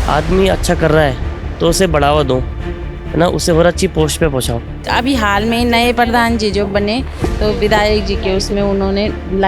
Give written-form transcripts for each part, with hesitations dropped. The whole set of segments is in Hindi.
आदमी अच्छा कर रहा है तो उसे बढ़ावा दो, है ना, उसे और अच्छी पोस्ट पे पहुंचाओ। अभी हाल में ही नए प्रधान जी जो बने तो विधायक जी के उसमें उन्होंने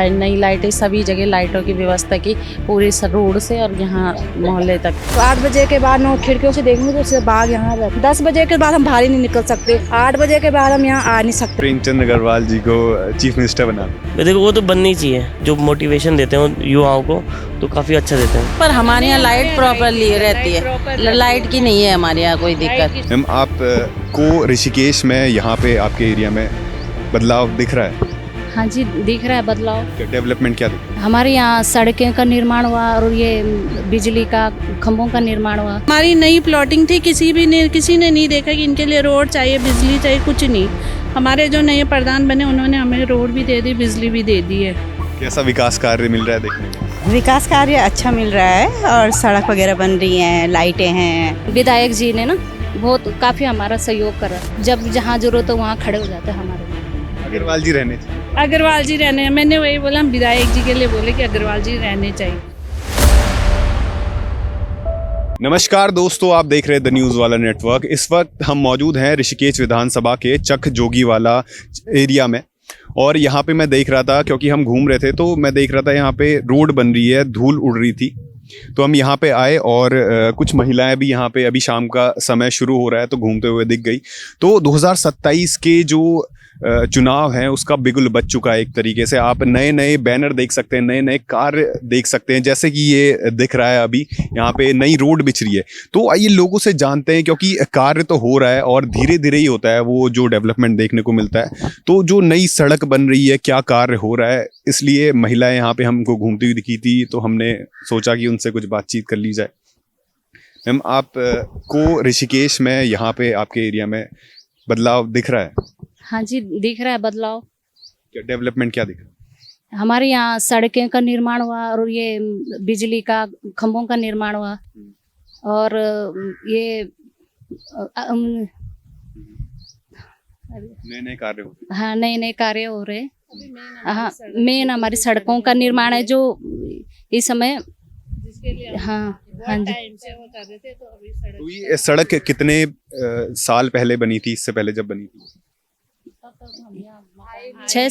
नई लाइटें सभी जगह लाइटों की व्यवस्था की, पूरे रोड से और यहाँ मोहल्ले तक। तो 8 बजे के बाद हम खिड़कियों से देखेंगे तो उससे बाग यहाँ रहते। 10 बजे के बाद हम बाहर ही नहीं निकल सकते, 8 बजे के बाद हम यहाँ आ नहीं सकते। प्रेमचंद अग्रवाल जी को चीफ मिनिस्टर बना। देखो वो तो बननी चाहिए, जो मोटिवेशन देते हैं युवाओं को तो काफ़ी अच्छा देते हैं। पर हमारे यहाँ लाइट प्रॉपरली रहती है, लाइट की नहीं है हमारे यहाँ कोई दिक्कत। मैम आप को ऋषिकेश में यहाँ पे आपके एरिया में बदलाव दिख रहा है? हाँ जी, दिख रहा है बदलाव। डेवलपमेंट क्या दिख रहा है? हमारे यहाँ सड़कें का निर्माण हुआ और ये बिजली का खंभों का निर्माण हुआ। हमारी नई प्लॉटिंग थी, किसी ने नहीं देखा कि इनके लिए रोड चाहिए, बिजली चाहिए, कुछ नहीं। हमारे जो नए प्रधान बने उन्होंने हमें रोड भी दे दी, बिजली भी दे दी है। कैसा विकास कार्य मिल रहा है देखने में? विकास कार्य अच्छा मिल रहा है और सड़क वगैरह बन रही हैं, लाइटें हैं। विधायक जी ने ना बहुत काफ़ी हमारा सहयोग करा, जब जहाँ जरूरत हो वहाँ खड़े हो जाते हैं हमारे। अग्रवाल जी रहने चाहिए। अग्रवाल जी रहने, मैंने वही बोला, हम विधायक जी के लिए बोले कि अग्रवाल जी रहने चाहिए। नमस्कार दोस्तों, आप देख रहे हैं द न्यूज़ वाला नेटवर्क। इस वक्त हम मौजूद हैं ऋषिकेश विधानसभा के चक जोगीवाला एरिया में, और यहाँ पे मैं देख रहा था, क्योंकि हम घूम रहे थे तो मैं देख रहा था यहाँ पे रोड बन रही है, धूल उड़ रही थी, तो हम यहाँ पे आए और कुछ महिलाएं भी यहाँ पे, अभी शाम का समय शुरू हो रहा है तो घूमते हुए दिख गई। तो 2027 के जो चुनाव हैं उसका बिगुल बज चुका है एक तरीके से। आप नए नए बैनर देख सकते हैं, नए नए कार्य देख सकते हैं, जैसे कि ये दिख रहा है अभी यहाँ पे नई रोड बिछ रही है। तो आइए लोगों से जानते हैं, क्योंकि कार्य तो हो रहा है और धीरे धीरे ही होता है वो जो डेवलपमेंट देखने को मिलता है। तो जो नई सड़क बन रही है, क्या कार्य हो रहा है, इसलिए महिलाएं यहाँ पे हमको घूमती हुई दिखी थी तो हमने सोचा कि उनसे कुछ बातचीत कर ली जाए। मैम आप को ऋषिकेश में यहाँ पे आपके एरिया में बदलाव दिख रहा है? हाँ जी, दिख रहा है बदलाव। क्या डेवलपमेंट क्या दिख रहा है? हमारे यहाँ सड़कें का निर्माण हुआ और ये बिजली का खंभों का निर्माण हुआ और ये नए नए कार्य हो रहे हैं। हाँ, नए नए कार्य हो रहे हैं। हाँ, मेन हमारी सड़कों का निर्माण है जो इस समय। हाँ हाँ जी। तो ये सड़क कितने साल पहले बनी थी, इससे पहले जब बनी थी? 6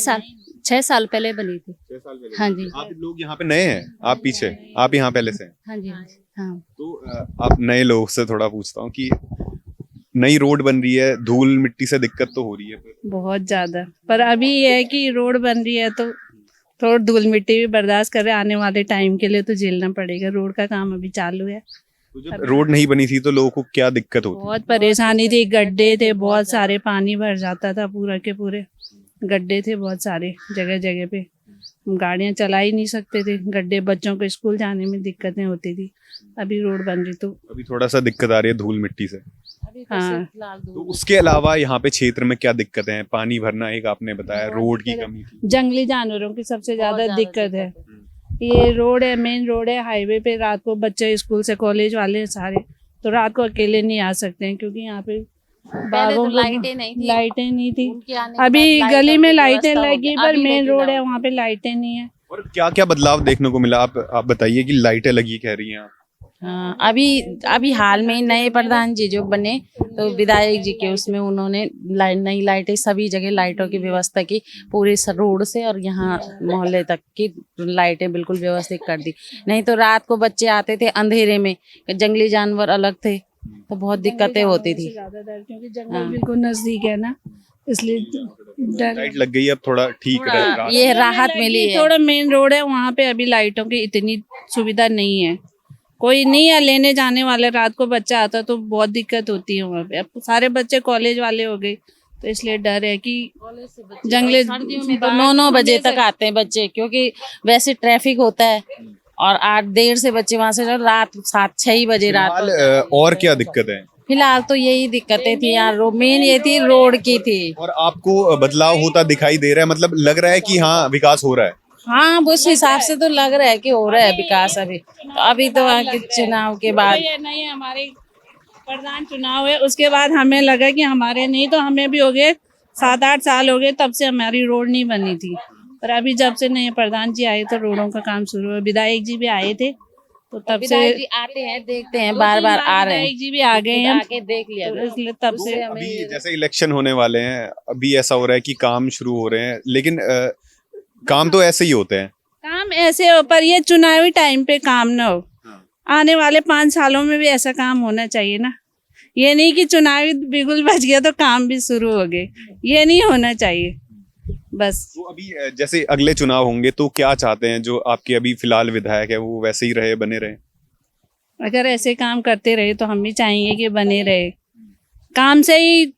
साल पहले बनी थी। 6 साल पहले। हाँ जी। आप लोग यहाँ पे नए हैं, आप पीछे, आप यहाँ पहले से हैं? हाँ जी। हाँ, तो आप नए लोगों से थोड़ा पूछता हूँ कि नई रोड बन रही है, धूल मिट्टी से दिक्कत तो हो रही है बहुत ज्यादा, पर अभी ये है कि रोड बन रही है तो थोड़ा धूल मिट्टी भी बर्दाश्त कर रहे, आने वाले टाइम के लिए तो झेलना पड़ेगा। रोड का काम अभी चालू है। तो जब रोड नहीं बनी थी तो लोगों को क्या दिक्कत होती? बहुत परेशानी थी, गड्ढे थे बहुत सारे, पानी भर जाता था, पूरा के पूरे गड्ढे थे बहुत सारे, जगह जगह पे हम गाड़ियां चला ही नहीं सकते थे। गड्ढे, बच्चों को स्कूल जाने में दिक्कतें होती थी। अभी रोड बन रही तो अभी थोड़ा सा दिक्कत आ रही है धूल मिट्टी से। हाँ। तो उसके अलावा यहाँ पे क्षेत्र में क्या दिक्कतें हैं? पानी भरना एक आपने बताया, रोड की कमी थी, जंगली जानवरों की सबसे ज्यादा दिक्कत है। ये रोड है, मेन रोड है, हाईवे पे रात को बच्चे स्कूल से, कॉलेज वाले सारे तो रात को अकेले नहीं आ सकते हैं, क्योंकि यहाँ पे लाइटें नहीं थी। अभी गली में लाइटें लगी, पर मेन रोड है वहाँ पे लाइटें नहीं है। और क्या क्या बदलाव देखने को मिला? आप बताइए कि लाइटें लगी कह रही हैं आप। हाँ, अभी हाल में ही नए प्रधान जी जो बने तो विधायक जी के उसमें उन्होंने नई लाइटें सभी जगह लाइटों की व्यवस्था की, पूरे रोड से और यहाँ मोहल्ले तक की लाइटें बिल्कुल व्यवस्थित कर दी। नहीं तो रात को बच्चे आते थे अंधेरे में, जंगली जानवर अलग थे तो बहुत दिक्कतें होती थी। क्योंकि जंगल बिल्कुल नजदीक है ना, इसलिए डर। लाइट लग गई, अब थोड़ा ठीक रहा। ये राहत मिली है। थोड़ा मेन रोड है वहाँ पे अभी लाइटों की इतनी सुविधा नहीं है, कोई नहीं है लेने जाने वाले। रात को बच्चा आता तो बहुत दिक्कत होती है वहाँ पे। अब सारे बच्चे कॉलेज वाले हो गए तो इसलिए डर है कि जंगले 9 बजे तक आते हैं बच्चे, क्योंकि वैसे ट्रैफिक होता है और 8 देर से बच्चे वहाँ से रात 7-6 बजे रात फिलहाल और क्या दिक्कत है? फिलहाल तो यही दिक्कतें थी यार, मेन ये थी रोड की थी। और आपको बदलाव होता दिखाई दे रहा है, मतलब लग रहा है कि हाँ विकास हो रहा है? हाँ, उस हिसाब से तो लग रहा है कि हो रहा है विकास। अभी तो आगे चुनाव के बाद नहीं, हमारे प्रधान चुनाव है, उसके बाद हमें लगा कि हमारे नहीं तो हमें भी हो गए 7-8 साल हो गए तब से हमारी रोड नहीं बनी थी। पर अभी जब से नए प्रधान जी आए तो रोडों का काम शुरू हुआ। विधायक जी भी आए थे तो तब से विधायक जी आते हैं, देखते हैं, बार बार आ रहे हैं, विधायक जी भी आ गए हैं, आके देख लिया तो इसलिए तब से अभी जैसे इलेक्शन होने वाले हैं, अभी ऐसा हो रहा है कि काम शुरू हो रहे हैं, लेकिन काम तो ऐसे ही होते हैं। काम ऐसे हो, पर ये चुनावी टाइम पे काम ना हो। आने वाले 5 सालों में भी ऐसा काम होना चाहिए ना, ये नहीं कि चुनावी बिगुल बज गया तो काम भी शुरू हो गए, ये नहीं होना चाहिए बस। तो अभी जैसे अगले चुनाव होंगे तो क्या चाहते हैं, जो आपके अभी फिलहाल विधायक है वो वैसे ही रहे, बने रहे? अगर ऐसे काम करते रहे तो हम भी चाहेंगे कि बने रहे, काम से ही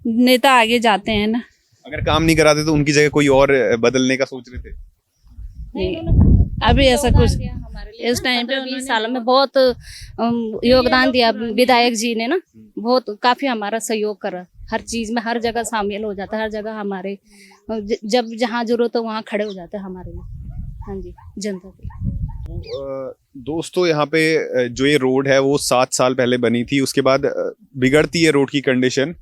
नेता आगे जाते हैं ना। अगर काम नहीं कराते तो उनकी जगह कोई और बदलने का सोच रहे थे? अभी ऐसा कुछ इस टाइम पे 20 सालों में बहुत योगदान दिया विधायक जी ने ना, बहुत काफी हमारा सहयोग करा, हर चीज में हर जगह शामिल हो जाता है, हर जगह हमारे जब जहाँ जरूरत हो वहाँ खड़े हो जाते हैं हमारे लिए। हाँ जी, जनता के। दोस्तों यहाँ पे जो ये रोड है वो 7 साल पहले बनी थी, उसके बाद बिगड़ती है रोड की कंडीशन,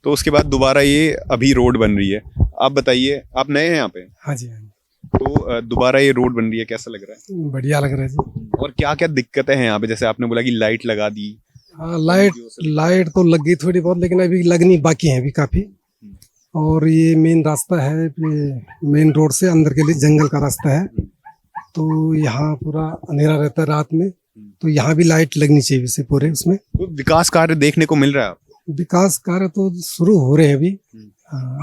तो उसके बाद दोबारा ये अभी रोड बन रही है। आप बताइए, आप नए हैं यहाँ पे? हाँ जी, हाँ जी। तो दोबारा ये रोड बन रही है, कैसा लग रहा है? बढ़िया लग रहा है जी। और क्या क्या दिक्कतें हैं यहाँ पे? जैसे आपने बोला कि लाइट लगा दी। हाँ, लाइट तो लग गई थोड़ी बहुत, लेकिन अभी लगनी बाकी है अभी काफी। और ये मेन रास्ता है, मेन रोड से अंदर के लिए जंगल का रास्ता है, तो यहाँ पूरा अंधेरा रहता है रात में, तो यहाँ भी लाइट लगनी चाहिए वैसे पूरे उसमें। तो विकास कार्य देखने को मिल रहा है? विकास कार्य तो शुरू हो रहे हैं अभी।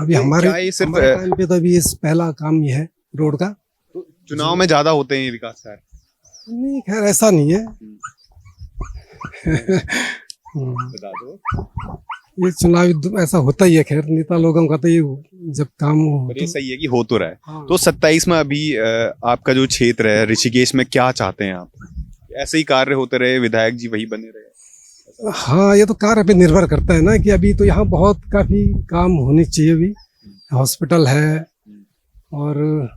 अभी हमारे क्या ये सिर्फ टाइम पे तो अभी ये पहला काम ये है रोड का। तो चुनाव में ज्यादा होते हैं ये विकास कार्य? नहीं, खैर ऐसा नहीं है। बता दो। ये चुनावी ऐसा होता ही है, खैर नेता लोगों का तो ये जब काम हो पर ये सही है कि हो तो रहा है। हाँ। तो 27 में अभी आपका जो क्षेत्र है ऋषिकेश में, क्या चाहते हैं आप? ऐसे ही कार्य होते रहे, विधायक जी वही बने रहे? हाँ, ये तो कार्य पे निर्भर करता है ना, कि अभी तो यहाँ बहुत काफी काम होने चाहिए। अभी हॉस्पिटल है और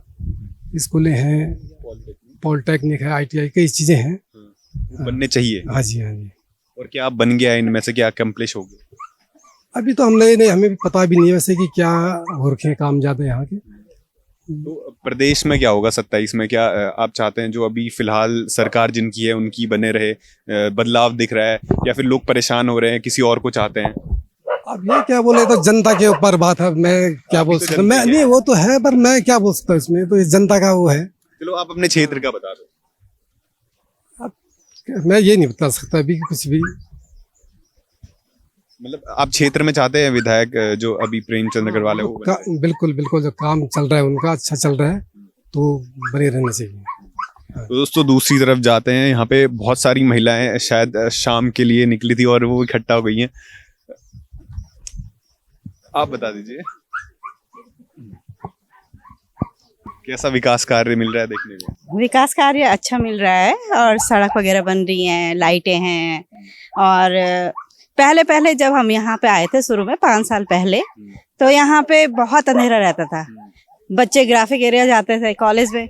स्कूलें हैं, पॉलिटेक्निक है, ITI, कई चीजें हैं, बनने चाहिए। हाँ जी, हाँ जी। और क्या आप बन गया, इनमें से क्या अकम्प्लिश हो गया? अभी तो हम नए नए, हमें भी पता भी नहीं है वैसे कि क्या हो रखे हैं काम ज्यादा यहाँ के। तो प्रदेश में क्या होगा 27 में? क्या आप चाहते हैं जो अभी फिलहाल सरकार जिनकी है उनकी बने रहे, बदलाव दिख रहा है, या फिर लोग परेशान हो रहे हैं, किसी और को चाहते हैं? अब ये क्या बोले, तो जनता के ऊपर बात है, मैं क्या बोल सकता हूँ। मैं नहीं, वो तो है, पर मैं क्या बोल सकता हूँ इसमें, तो ये जनता का वो है। चलो आप अपने क्षेत्र का बता दो। मैं ये नहीं बता सकता अभी कुछ भी। मतलब आप क्षेत्र में चाहते हैं विधायक जो अभी प्रेमचंद अग्रवाल है वो बने? बिल्कुल बिल्कुल, जो काम चल रहा है उनका अच्छा चल रहा है, तो बने रहना चाहिए। तो दोस्तों दूसरी तरफ जाते हैं, यहाँ पे बहुत सारी महिलाएं शायद शाम के लिए निकली थी और वो इकट्ठा हो गई हैं। आप बता दीजिए कैसा विकास कार्य मिल रहा है देखने में? विकास कार्य अच्छा मिल रहा है, और सड़क वगैरह बन रही हैं, लाइटें हैं। और पहले पहले जब हम यहाँ पे आए थे शुरू में 5 साल पहले, तो यहाँ पे बहुत अंधेरा रहता था। बच्चे ग्राफिक एरिया जाते थे कॉलेज में,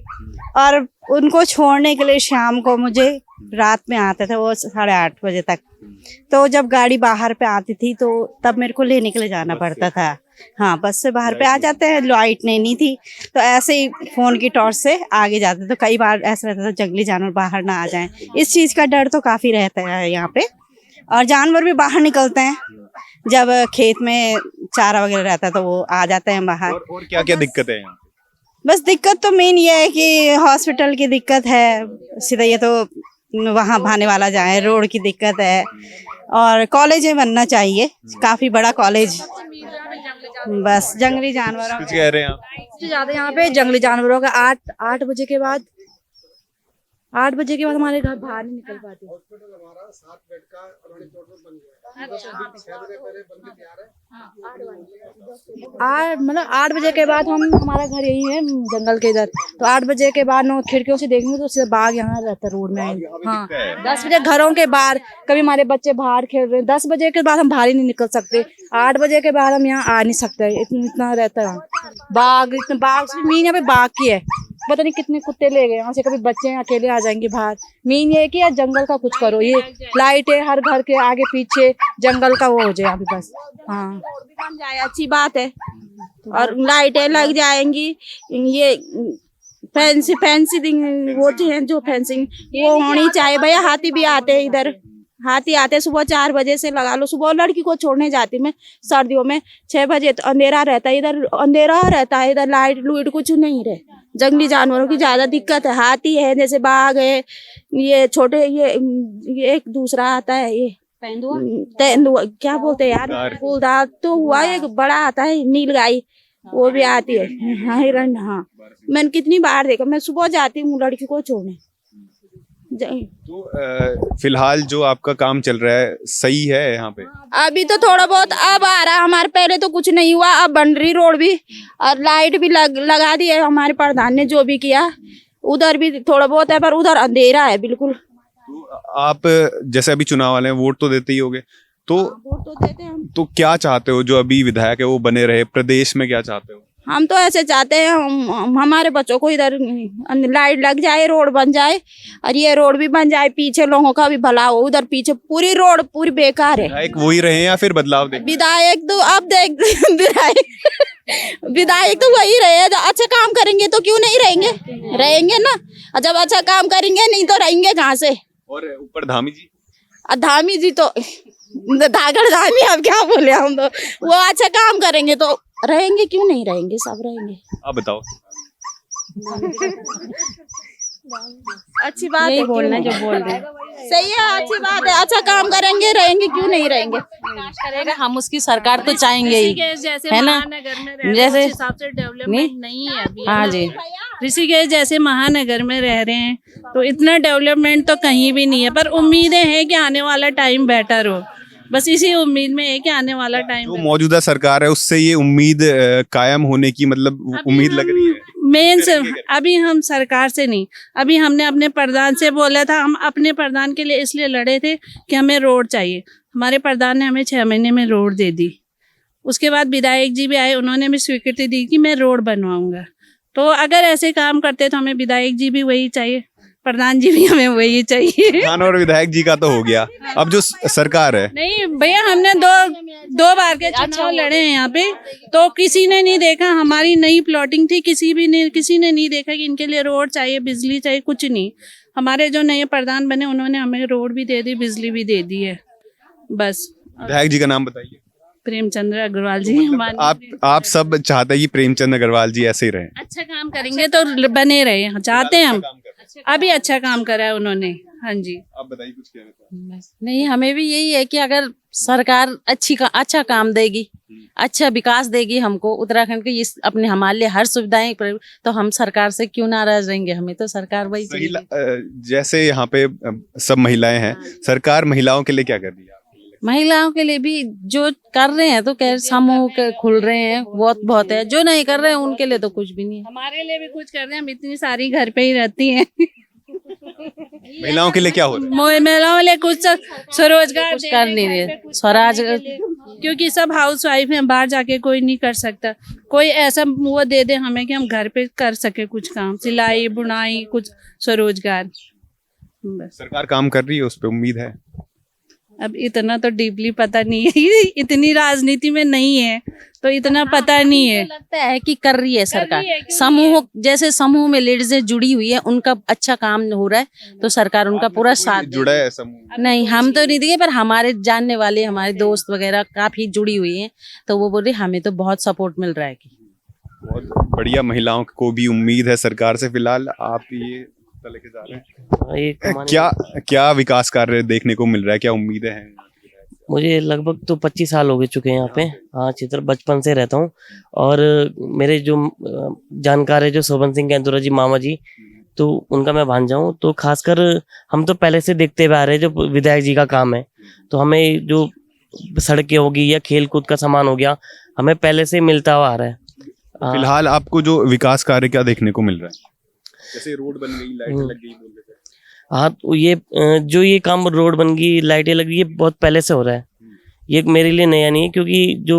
और उनको छोड़ने के लिए शाम को मुझे रात में आते थे वो 8:30 बजे तक। तो जब गाड़ी बाहर पे आती थी तो तब मेरे को लेने के लिए जाना पड़ता था। हाँ, बस से बाहर पे आ जाते हैं, लाइट नहीं थी, तो ऐसे ही फोन की टॉर्च से आगे जाते। तो कई बार ऐसा रहता था जंगली जानवर बाहर ना आ जाएं, इस चीज का डर तो काफी रहता है यहाँ पे। और जानवर भी बाहर निकलते हैं, जब खेत में चारा वगैरह रहता है तो वो आ जाते हैं बाहर। और क्या क्या दिक्कतें हैं? बस दिक्कत तो मेन ये है कि हॉस्पिटल की दिक्कत है, सीधा ये तो वहाँ भाने वाला जाए, रोड की दिक्कत है, और कॉलेज में बनना चाहिए, काफी बड़ा कॉलेज। बस जंगली जानवरों कुछ कह रहे हैं आप? सबसे ज्यादा यहाँ पे जंगली जानवरों का 8 बजे के बाद, 8 बजे के बाद हमारे घर बाहर नहीं निकल पाते। मतलब 8 बजे के बाद हमारा घर यही है जंगल के इधर, तो 8 बजे के बाद खिड़कियों से देखेंगे तो सीधा बाघ यहाँ रहता है रोड में। हाँ, 10 बजे घरों के बाहर, कभी हमारे बच्चे बाहर खेल रहे हैं, 10 बजे के बाद हम बाहर ही नहीं निकल सकते, 8 बजे के बाद हम यहाँ आ नहीं सकते, इतना रहता है बाघ। इतना बाघ मीन यहाँ पे बाघ की है, पता नहीं कितने कुत्ते ले गए यहाँ से, कभी बच्चे अकेले आ जाएंगे बाहर। मीन ये है कि यार जंगल का कुछ करो, ये लाइट है हर घर के आगे पीछे, जंगल का वो हो जाए यहाँ पे बस। हाँ, बन जाए अच्छी बात है, और लाइटें लग जाएंगी, ये फैंसी वो हैं जो फेंसिंग वो होनी चाहिए भैया। हाथी भी आते हैं इधर, हाथी आते हैं सुबह 4 बजे से लगा लो। सुबह लड़की को छोड़ने जाती मैं सर्दियों में 6 बजे तो अंधेरा रहता है, इधर अंधेरा रहता है, इधर लाइट लूइट कुछ नहीं रहे। जंगली जानवरों की ज्यादा दिक्कत है, हाथी है जैसे बाघ है, ये छोटे ये एक दूसरा आता है ये तेंदुआ क्या बोलते हैं यार, फूलदार तो हुआ, एक बड़ा आता है नीलगाई वो भी आती है। हाँ हिरण, हाँ मैंने कितनी बार देखा, मैं सुबह जाती हूँ लड़की को छोड़ने। तो फिलहाल जो आपका काम चल रहा है सही है यहाँ पे? अभी तो थोड़ा बहुत अब आ रहा है, हमारे पहले तो कुछ नहीं हुआ, अब बन रही रोड भी और लाइट भी लगा दी है हमारे प्रधान ने जो भी किया। उधर भी थोड़ा बहुत है पर उधर अंधेरा है बिल्कुल। तो आप जैसे अभी चुनाव वाले हैं, वोट तो देते ही होगे, तो वोट तो देते हैं हम। तो क्या चाहते हो जो अभी विधायक है वो बने रहे? प्रदेश में क्या चाहते हो? हम तो ऐसे चाहते हैं हमारे बच्चों को इधर लाइट लग जाए, रोड बन जाए और ये रोड भी बन जाए, पीछे लोगों का भी भला हो। उधर पीछे पूरी रोड पूरी बेकार है। विधायक वही रहे या फिर बदलाव देखें? विधायक तो अब देख विधायक तो वही रहे, अच्छा काम करेंगे तो क्यों नहीं रहेंगे, रहेंगे ना। और जब अच्छा काम करेंगे नहीं तो रहेंगे कहाँ से। और ऊपर धामी जी, धामी जी तो धागड़ धामी, अब क्या बोले हम, तो वो अच्छा काम करेंगे तो रहेंगे, क्यों नहीं रहेंगे, सब रहेंगे। आप बताओ। अच्छी बात है, बोलना जो बोल रहे हैं सही है, अच्छी बात है, अच्छा काम करेंगे रहेंगे, क्यों नहीं रहेंगे। विकास करेगा, हम उसकी सरकार तो चाहेंगे ही, जैसे है ना। महानगर में रह जैसे हिसाब से डेवलपमेंट नहीं है अभी। हाँ जी, ऋषिकेश जैसे महानगर में रह रहे हैं तो इतना डेवलपमेंट तो कहीं भी नहीं है, पर उम्मीदें हैं कि आने वाला टाइम बेटर हो। बस इसी उम्मीद में है कि आने वाला टाइम जो मौजूदा सरकार है उससे ये उम्मीद कायम होने की मतलब उम्मीद लग रही है। मेन से अभी हम सरकार से नहीं, अभी हमने अपने प्रधान से बोला था, हम अपने प्रधान के लिए इसलिए लड़े थे कि हमें रोड चाहिए। हमारे प्रधान ने हमें 6 महीने में रोड दे दी। उसके बाद विधायक जी भी आए, उन्होंने भी स्वीकृति दी कि मैं रोड बनवाऊंगा। तो अगर ऐसे काम करते तो हमें विधायक जी भी वही चाहिए, प्रधान जी भी हमें वही चाहिए। प्रधान और विधायक जी का तो हो गया, अब जो सरकार है। नहीं भैया, हमने दो बार के चुनाव लड़े हैं यहाँ पे, तो किसी ने नहीं देखा, हमारी नई प्लॉटिंग थी, किसी ने नहीं देखा कि इनके लिए रोड चाहिए, बिजली चाहिए, कुछ नहीं। हमारे जो नए प्रधान बने उन्होंने हमें रोड भी दे दी, बिजली भी दे दी है। बस। विधायक जी का नाम बताइए। प्रेमचंद्र अग्रवाल जी। आप सब चाहते हैं कि प्रेमचंद अग्रवाल जी ऐसे ही रहें? अच्छा काम करेंगे तो बने रहे, चाहते हैं हम। अभी अच्छा काम करा है उन्होंने। हाँ जी, आप बताइए कुछ कहना था। नहीं हमें भी यही है कि अगर सरकार अच्छा काम देगी, अच्छा विकास देगी हमको उत्तराखंड के, इस अपने हमारे लिए हर सुविधाएं, तो हम सरकार से क्यों नाराज रहेंगे। हमें तो सरकार वही चाहिए। जैसे यहाँ पे सब महिलाएं हैं, सरकार महिलाओं के लिए क्या कर रही है? महिलाओं के लिए भी जो कर रहे हैं तो समूह के खुल रहे हैं, बहुत है। जो नहीं कर रहे हैं उनके लिए तो कुछ भी नहीं है। हमारे लिए भी कुछ कर रहे हैं, हम इतनी सारी घर पे ही रहती हैं। महिलाओं के लिए क्या हो रहा है? महिलाओं के लिए कुछ स्वरोजगार कर नहीं रहे, स्वराज, क्योंकि सब हाउस वाइफ हैं, बाहर जाके कोई नहीं कर सकता। कोई ऐसा वो दे दे हमें कि हम घर पे कर सके कुछ काम, सिलाई बुनाई, कुछ स्वरोजगार। बस सरकार काम कर रही है, उस पर उम्मीद है। अब इतना तो डीपली पता नहीं है, इतनी राजनीति में नहीं है तो इतना पता नहीं है। लगता है कि कर रही है सरकार। समूह जैसे समूह में लेडीजें जुड़ी हुई है, उनका अच्छा काम हो रहा है तो सरकार उनका पूरा साथ जुड़ा है समूह? नहीं, हम तो नहीं दिए, पर हमारे जानने वाले हमारे दोस्त वगैरह काफी जुड़ी हुई हैं, तो वो बोल रहे हमें तो बहुत सपोर्ट मिल रहा है। कि बहुत बढ़िया, महिलाओं को भी उम्मीद है सरकार से। फिलहाल आप ये लेके जा रहे हैं, क्या विकास कार्य देखने को मिल रहा है, क्या उम्मीदें हैं? मुझे लगभग तो 25 साल हो गए चुके हैं यहाँ पे। हाँ चित्र बचपन से रहता हूँ। और मेरे जो जानकार है जो शोभन सिंह कैंतुरा जी मामा जी, तो उनका मैं भांजा हूँ। तो खासकर हम तो पहले से देखते हुए आ रहे हैं जो विधायक जी का काम है, तो हमें जो सड़कें होगी या खेल कूद का सामान हो गया, हमें पहले से मिलता हुआ आ रहा है। फिलहाल आपको जो विकास कार्य क्या देखने को मिल रहा है? जैसे रोड बन गई, लाइटें लग गई, बोल रहे थे। हाँ, तो ये काम रोड बन गई, लाइटें लग गई, ये बहुत पहले से हो रहा है। ये मेरे लिए नया नहीं है, क्योंकि जो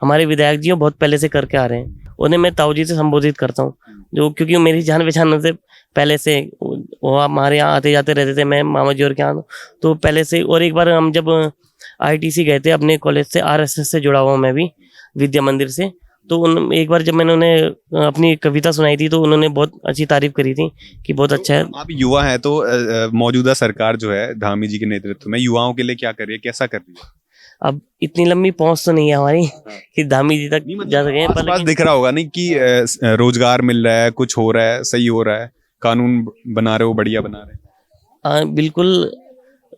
हमारे विधायक जी हैं बहुत पहले से करके आ रहे हैं। उन्हें मैं ताऊ जी से संबोधित करता हूँ, जो क्योंकि मेरी जान पहचान से पहले से वो हमारे यहाँ आते जाते रहते थे, मैं मामा जी और के यहाँ तो पहले से। और एक बार हम जब ITC गए थे अपने कॉलेज से, RSS से जुड़ा हुआ मैं भी, विद्या मंदिर से, तो एक बार जब मैंने उन्हें अपनी कविता सुनाई थी तो उन्होंने बहुत अच्छी तारीफ करी थी कि बहुत अच्छा है। आप युवा हैं तो मौजूदा सरकार जो है धामी जी के नेतृत्व में युवाओं के लिए क्या कर रही है, कैसा कर रही है? अब इतनी लंबी पहुंच तो नहीं है हमारी कि धामी जी तक जा सके, पर आसपास दिख रहा होगा नहीं कि रोजगार मिल रहा है, कुछ हो रहा है, सही हो रहा है, कानून बना रहे हो, बढ़िया बना रहे हो। बिल्कुल।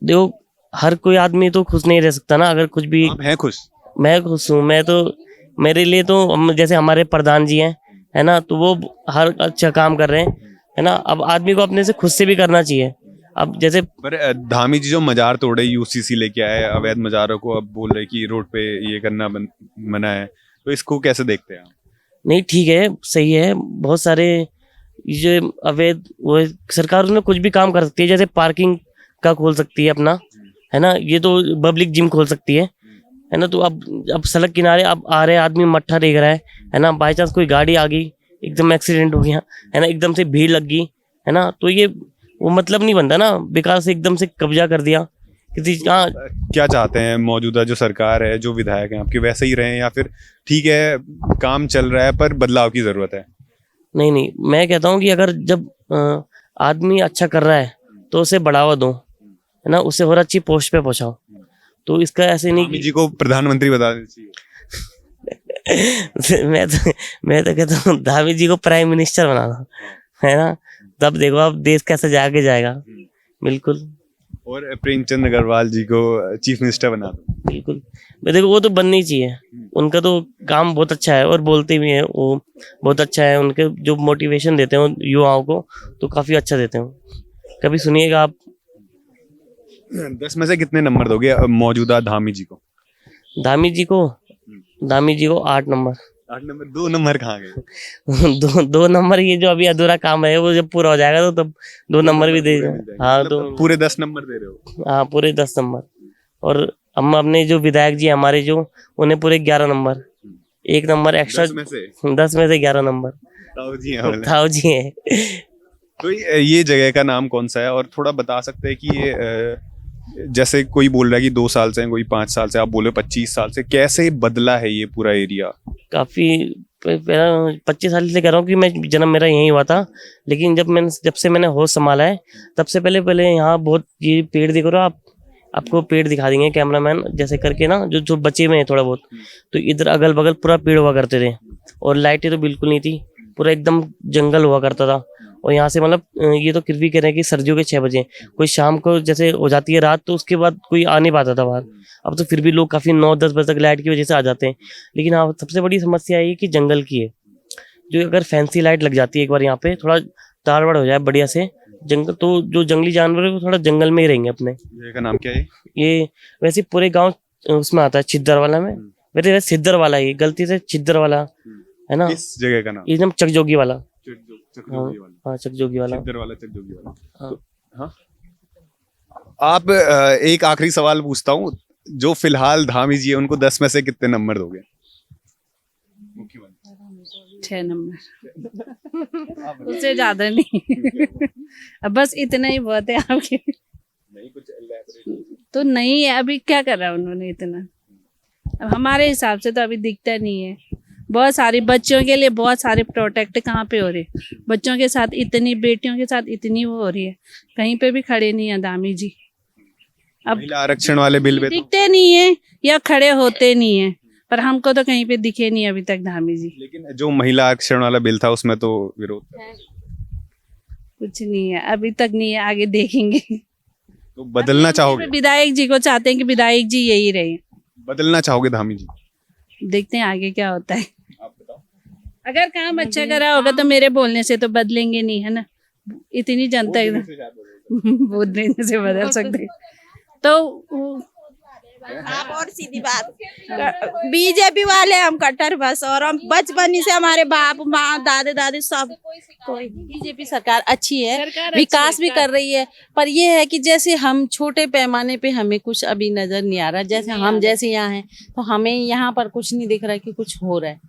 देखो, हर कोई आदमी तो खुश नहीं रह सकता ना। अगर कुछ भी आप हैं खुश? मैं खुश हूँ। मैं तो, मेरे लिए तो जैसे हमारे प्रधान जी हैं, है ना, तो वो हर अच्छा काम कर रहे हैं, है ना। अब आदमी को अपने से खुद से भी करना चाहिए। अब जैसे पर धामी जी जो मजार तोड़े, यूसीसी लेके आए, अवैध मजारों को अब बोल रहे कि रोड पे ये करना मना है, तो इसको कैसे देखते हैं आप? नहीं, ठीक है, सही है। बहुत सारे ये अवैध, वो सरकार उसमें कुछ भी काम कर सकती है। जैसे पार्किंग का खोल सकती है अपना, है ना, ये तो पब्लिक जिम खोल सकती है ना। तो अब सड़क किनारे अब आ रहे आदमी मट्ठा देख रहा है ना। बाई चांस कोई गाड़ी आ गई, एकदम एक्सीडेंट हो गया, है ना, एकदम से भीड़ लग गई, है ना, तो ये वो मतलब नहीं बनता ना। विकास से एकदम से कब्जा कर दिया किसी का। क्या चाहते हैं मौजूदा जो सरकार है, जो विधायक हैं आपके, वैसे ही रहें या फिर ठीक है काम चल रहा है पर बदलाव की जरूरत है? नहीं नहीं, मैं कहता हूँ कि अगर जब आदमी अच्छा कर रहा है तो उसे बढ़ावा दो, है ना, उसे और अच्छी पोस्ट पे पहुंचाओ। तो इसका ऐसे नहीं धामी जी को प्रधानमंत्री बता देना चाहिए। मैं तो कहता हूँ धामी जी को प्राइम मिनिस्टर बना दो, है ना, तब देखो आप देश कैसे आगे जाएगा। बिल्कुल। और प्रेमचंद अग्रवाल जी को चीफ मिनिस्टर बना दो। बिल्कुल। मैं देखो, वो तो बननी चाहिए। उनका तो काम बहुत अच्छा है और बोलते भी हैं वो बहुत अच्छा है। उनके जो मोटिवेशन देते हैं युवाओं को, तो काफी अच्छा देते हैं। कभी सुनिएगा आप। 10 में से कितने नंबर दोगे मौजूदा धामी जी को? धामी जी को 8 नंबर। 8 नंबर? 2 नंबर कहाँ गए? दो नंबर, ये जो अभी अधूरा काम है वो जब पूरा हो जाएगा तो तब 2 नंबर भी दे। हाँ, मतलब पूरे 10 नंबर दे रहे हो? हाँ, पूरे 10 नंबर। और हम अपने जो विधायक जी हमारे, जो उन्हें पूरे 11 नंबर, 1 नंबर एक्स्ट्रा। 10 में से 11 नंबर ताऊ जी हैं। ताऊ जी हैं। तो ये जगह का नाम कौन सा है, और थोड़ा बता सकते हैं कि ये जैसे कोई बोल रहा है कि 2 साल से, कोई 5 साल से, आप बोले 25 साल से, कैसे बदला है ये पूरा एरिया? काफी 25 साल से कह रहा हूँ कि मैं जन्म मेरा यहीं हुआ था, लेकिन जब से मैंने होश संभाला है तब से पहले यहाँ बहुत ये पेड़ दिख रहा हो आप। आपको पेड़ दिखा देंगे कैमरामैन जैसे करके ना, जो बचे हुए हैं थोड़ा बहुत। तो इधर अगल बगल पूरा पेड़ हुआ करते थे और लाइटें तो बिल्कुल नहीं थी, पूरा एकदम जंगल हुआ करता था। और यहाँ से मतलब ये तो फिर भी कह रहे हैं कि सर्दियों के 6 बजे, कोई शाम को जैसे हो जाती है रात, तो उसके बाद कोई आ नहीं पाता था बाहर। अब तो फिर भी लोग काफी 9-10 बजे तक लाइट की वजह से आ जाते हैं। लेकिन हाँ, सबसे बड़ी समस्या ये कि जंगल की है। जो अगर फैंसी लाइट लग जाती है एक बार यहाँ पे, थोड़ा ताड़वाड़ हो जाए बढ़िया से जंगल, तो जो जंगली जानवर है वो थोड़ा जंगल में ही रहेंगे अपने। जगह का नाम क्या है? ये वैसे पूरे गाँव उसमें आता है, छिद्दर वाला में। वैसे सिद्धर वाला, ये गलती से छिद्दर वाला है ना। इस जगह का नाम एकदम चकजोगी वाला। चकजोगी वाला। हाँ, चकजोगी वाला। छिद्दर वाला, चकजोगी वाला। हाँ। तो, हाँ। आप एक आखिरी सवाल पूछता हूँ, जो फिलहाल धामी जी है उनको 10 में से कितने नंबर दोगे? 6 नंबर। उससे ज्यादा नहीं। अब बस इतना ही बहुत है आपके। तो नहीं है, अभी क्या कर रहा है उन्होंने इतना? अब हमारे हिसाब से तो अभी दिखता नहीं है। बहुत सारे बच्चों के लिए बहुत सारे प्रोटेक्ट कहाँ पे हो रहे, बच्चों के साथ इतनी, बेटियों के साथ इतनी वो हो रही है, कहीं पे भी खड़े नहीं है धामी जी। अब महिला आरक्षण वाले बिल पे दिखते नहीं है या खड़े होते नहीं है, पर हमको तो कहीं पे दिखे नहीं अभी तक धामी जी। लेकिन जो महिला आरक्षण वाला बिल था उसमें तो विरोध था। कुछ नहीं है अभी तक, नहीं है, आगे देखेंगे। तो बदलना चाहोगे? विधायक जी को चाहते हैं कि विधायक जी यही रहे। बदलना चाहोगे धामी जी? देखते हैं आगे क्या होता है। आप बताओ। अगर काम अच्छा करा होगा तो मेरे बोलने से तो बदलेंगे नहीं, है ना। इतनी जनता वोट देने से बदल सकते। तो आप और सीधी बात, बीजेपी वाले हम कट्टर बस, और हम बचपन से हमारे बाप माँ दादे दादी सब कोई। बीजेपी सरकार अच्छी है, विकास भी कर रही है, पर ये है कि जैसे हम छोटे पैमाने पे हमें कुछ अभी नजर नहीं आ रहा। जैसे हम जैसे यहाँ हैं तो हमें यहाँ पर कुछ नहीं दिख रहा है कि कुछ हो रहा है।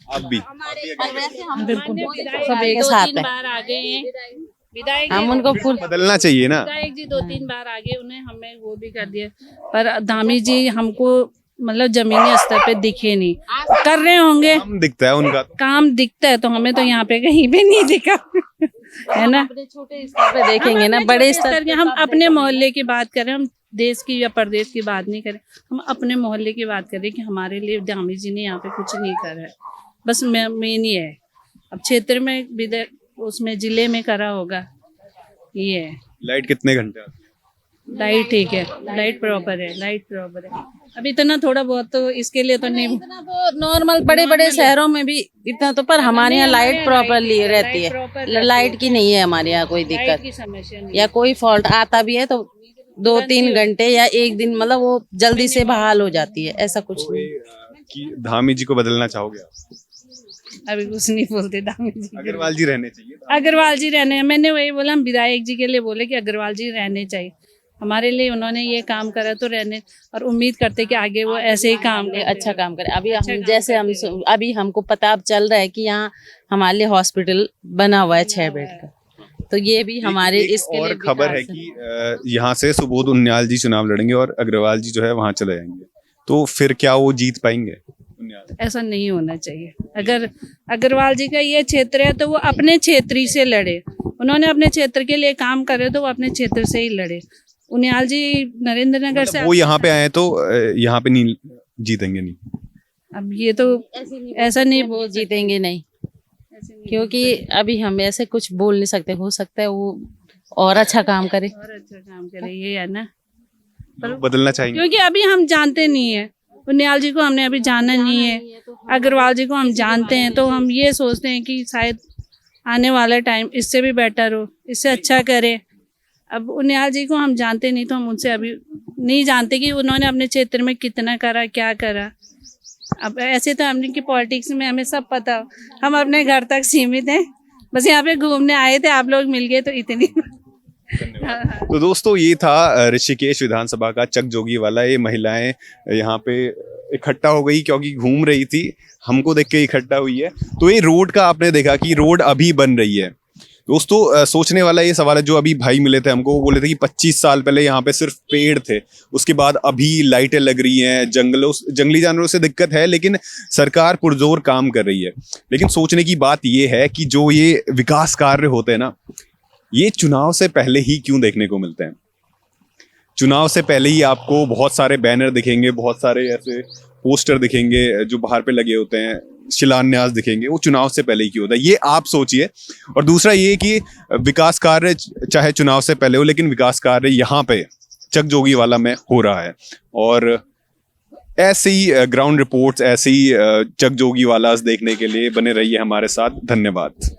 अब भी पर वैसे हम बिल्कुल सब एक साथ है, विधायक हम उनको फुल बदलना चाहिए ना। विधायक जी 2-3 बार आगे, उन्हें हमें वो भी कर दिया। पर धामी जी हमको मतलब जमीनी स्तर पे दिखे नहीं। कर रहे होंगे, काम दिखता है उनका। काम दिखता है, तो हमें तो यहाँ पे कहीं भी नहीं दिखा है ना। अपने छोटे स्तर पे देखेंगे ना, बड़े स्तर के हम अपने मोहल्ले की बात करें, हम देश की या प्रदेश की बात नहीं करें, हम अपने मोहल्ले की बात करें कि हमारे लिए धामी जी ने यहाँ पे कुछ नहीं करा है। बस मेन ही है। अब क्षेत्र में भी उसमें जिले में करा होगा, ये है। लाइट कितने घंटे आती है? लाइट ठीक है, लाइट प्रॉपर है, लाइट प्रॉपर है। अब इतना थोड़ा बहुत तो इसके लिए तो नहीं, इतना तो नॉर्मल बड़े बड़े शहरों में भी इतना तो, पर हमारे यहाँ लाइट प्रॉपरली रहती है। लाइट की नहीं है हमारे यहाँ कोई लाइट दिक्कत, की समस्या नहीं। या कोई फॉल्ट आता भी है तो 2-3 घंटे या एक दिन, मतलब वो जल्दी से बहाल हो जाती है, ऐसा कुछ नहीं। कि धामी जी को बदलना चाहोगे आप? अभी कुछ नहीं बोलते धामी जी के लिए। अग्रवाल जी रहने चाहिए। अग्रवाल जी रहने, मैंने वही बोला, हम विधायक जी के लिए बोले कि अग्रवाल जी रहने चाहिए हमारे लिए। उन्होंने ये काम करा तो रहने, और उम्मीद करते कि आगे वो ऐसे ही काम ये अच्छा काम करे। अभी हम जैसे हम अभी हमको पता चल रहा है कि यहाँ हमारे लिए हॉस्पिटल बना हुआ है 6 बेड का, तो ये भी हमारे इसके लिए और खबर है कि यहाँ से सुबोध उनियाल जी चुनाव लड़ेंगे और अग्रवाल जी जो है वहां चले जाएंगे, तो फिर क्या वो जीत पाएंगे? उनियाल ऐसा नहीं होना चाहिए। अगर अग्रवाल जी का ये क्षेत्र है तो वो अपने क्षेत्र से लड़े, उन्होंने अपने क्षेत्र के लिए काम करे तो वो अपने क्षेत्र से ही लड़े। उनियाल जी नरेंद्र नगर से, वो यहाँ पे आए तो यहाँ पे नहीं जीतेंगे नहीं। अब ये तो ऐसा नहीं बोल जीतेंगे नहीं, क्योंकि अभी हम ऐसे कुछ बोल नहीं सकते। हो सकता है वो और अच्छा काम करे, और अच्छा काम करे, ये है ना। लोग बदलना चाहेंगे क्योंकि अभी हम जानते नहीं है, उनियाल जी को हमने अभी जाना नहीं है, अग्रवाल जी को हम जानते हैं, तो हम ये सोचते हैं कि शायद आने वाला टाइम इससे भी बेटर हो, इससे अच्छा करे। अब उनियाल जी को हम जानते नहीं, तो हम उनसे अभी नहीं जानते कि उन्होंने अपने क्षेत्र में कितना करा, क्या करा। अब ऐसे तो हमने की पॉलिटिक्स में हमें सब पता हो, हम अपने घर तक सीमित हैं, बस यहाँ पे घूमने आए थे, आप लोग मिल गए तो इतनी। तो दोस्तों ये था ऋषिकेश विधानसभा का चकजोगी वाला। ये महिलाएं यहाँ पे इकट्ठा हो गई क्योंकि घूम रही थी, हमको देख के इकट्ठा हुई है। तो ये रोड का आपने देखा कि रोड अभी बन रही है। दोस्तों सोचने वाला ये सवाल है, जो अभी भाई मिले थे हमको, वो बोले थे कि 25 साल पहले यहाँ पे सिर्फ पेड़ थे, उसके बाद अभी लाइटें लग रही हैं, जंगली जानवरों से दिक्कत है, लेकिन सरकार पुरजोर काम कर रही है। लेकिन सोचने की बात ये है कि जो ये विकास कार्य होते हैं ना, ये चुनाव से पहले ही क्यों देखने को मिलते हैं? चुनाव से पहले ही आपको बहुत सारे बैनर दिखेंगे, बहुत सारे ऐसे पोस्टर दिखेंगे जो बाहर पे लगे होते हैं, शिलान्यास दिखेंगे, वो चुनाव से पहले ही क्यों होता है, ये आप सोचिए। और दूसरा ये कि विकास कार्य चाहे चुनाव से पहले हो, लेकिन विकास कार्य यहाँ पे चकजोगी वाला में हो रहा है। और ऐसे ही ग्राउंड रिपोर्ट्स, ऐसे ही चकजोगी वाला देखने के लिए बने रहिए हमारे साथ। धन्यवाद।